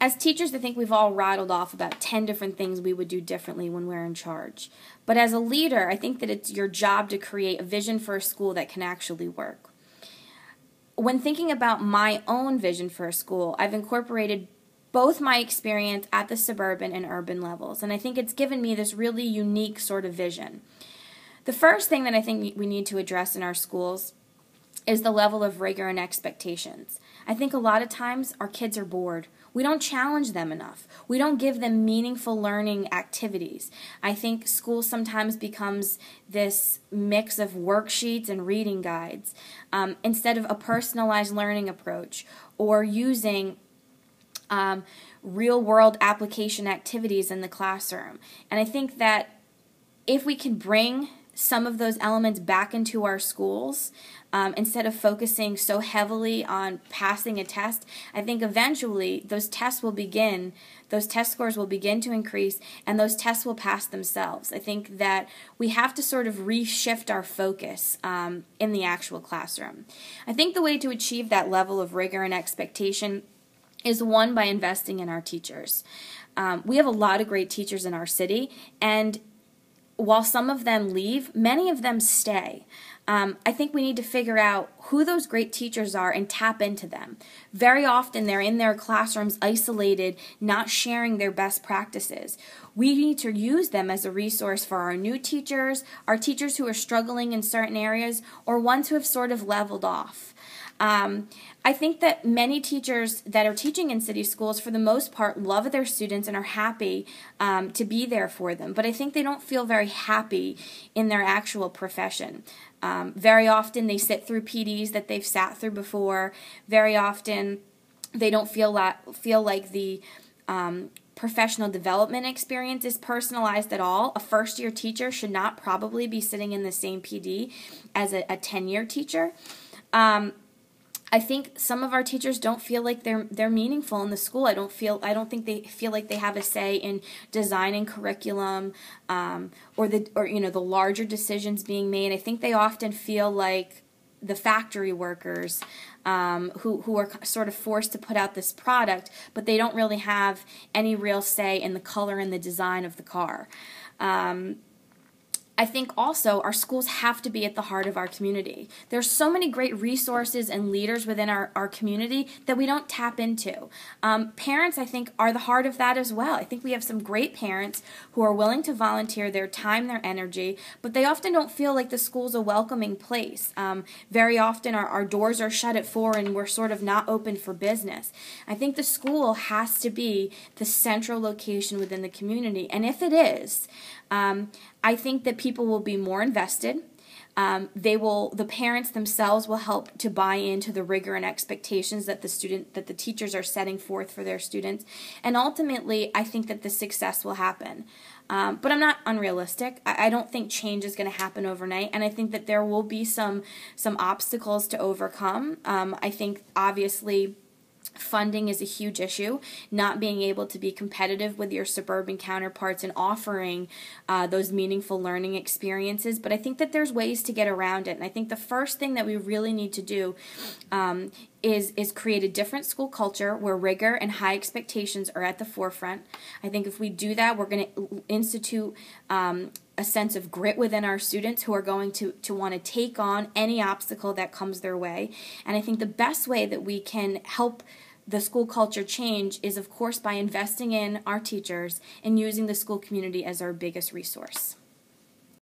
As teachers, I think we've all rattled off about 10 different things we would do differently when we're in charge. But as a leader, I think that it's your job to create a vision for a school that can actually work. When thinking about my own vision for a school, I've incorporated both my experience at the suburban and urban levels, and I think it's given me this really unique sort of vision. The first thing that I think we need to address in our schools is the level of rigor and expectations. I think a lot of times our kids are bored. We don't challenge them enough. We don't give them meaningful learning activities. I think school sometimes becomes this mix of worksheets and reading guides instead of a personalized learning approach or using real-world application activities in the classroom. And I think that if we can bring some of those elements back into our schools, instead of focusing so heavily on passing a test, I think eventually those test scores will begin to increase, and those tests will pass themselves. I think that we have to sort of reshift our focus in the actual classroom. I think the way to achieve that level of rigor and expectation is one, by investing in our teachers. We have a lot of great teachers in our city, and while some of them leave, many of them stay. I think we need to figure out who those great teachers are and tap into them. Very often they're in their classrooms isolated, not sharing their best practices. We need to use them as a resource for our new teachers, our teachers who are struggling in certain areas, or ones who have sort of leveled off. I think that many teachers that are teaching in city schools, for the most part, love their students and are happy to be there for them. But I think they don't feel very happy in their actual profession. Very often they sit through PDs that they've sat through before. Very often they don't feel like the professional development experience is personalized at all. A first-year teacher should not probably be sitting in the same PD as a 10-year teacher. I think some of our teachers don't feel like they're meaningful in the school. I don't think they feel like they have a say in designing curriculum or the larger decisions being made. I think they often feel like the factory workers who are sort of forced to put out this product, but they don't really have any real say in the color and the design of the car. I think also our schools have to be at the heart of our community. There's so many great resources and leaders within our community that we don't tap into. Parents, I think, are the heart of that as well. I think we have some great parents who are willing to volunteer their time, their energy, but they often don't feel like the school's a welcoming place. Very often our doors are shut at 4 and we're sort of not open for business. I think the school has to be the central location within the community, and if it is, I think that people will be more invested. The parents themselves will help to buy into the rigor and expectations that the teachers are setting forth for their students, and ultimately, I think that the success will happen. But I'm not unrealistic. I don't think change is going to happen overnight, and I think that there will be some obstacles to overcome. I think obviously funding is a huge issue, not being able to be competitive with your suburban counterparts and offering those meaningful learning experiences. But I think that there's ways to get around it. And I think the first thing that we really need to do is create a different school culture where rigor and high expectations are at the forefront. I think if we do that, we're going to institute a sense of grit within our students who are going to want to take on any obstacle that comes their way. And I think the best way that we can help the school culture change is, of course, by investing in our teachers and using the school community as our biggest resource.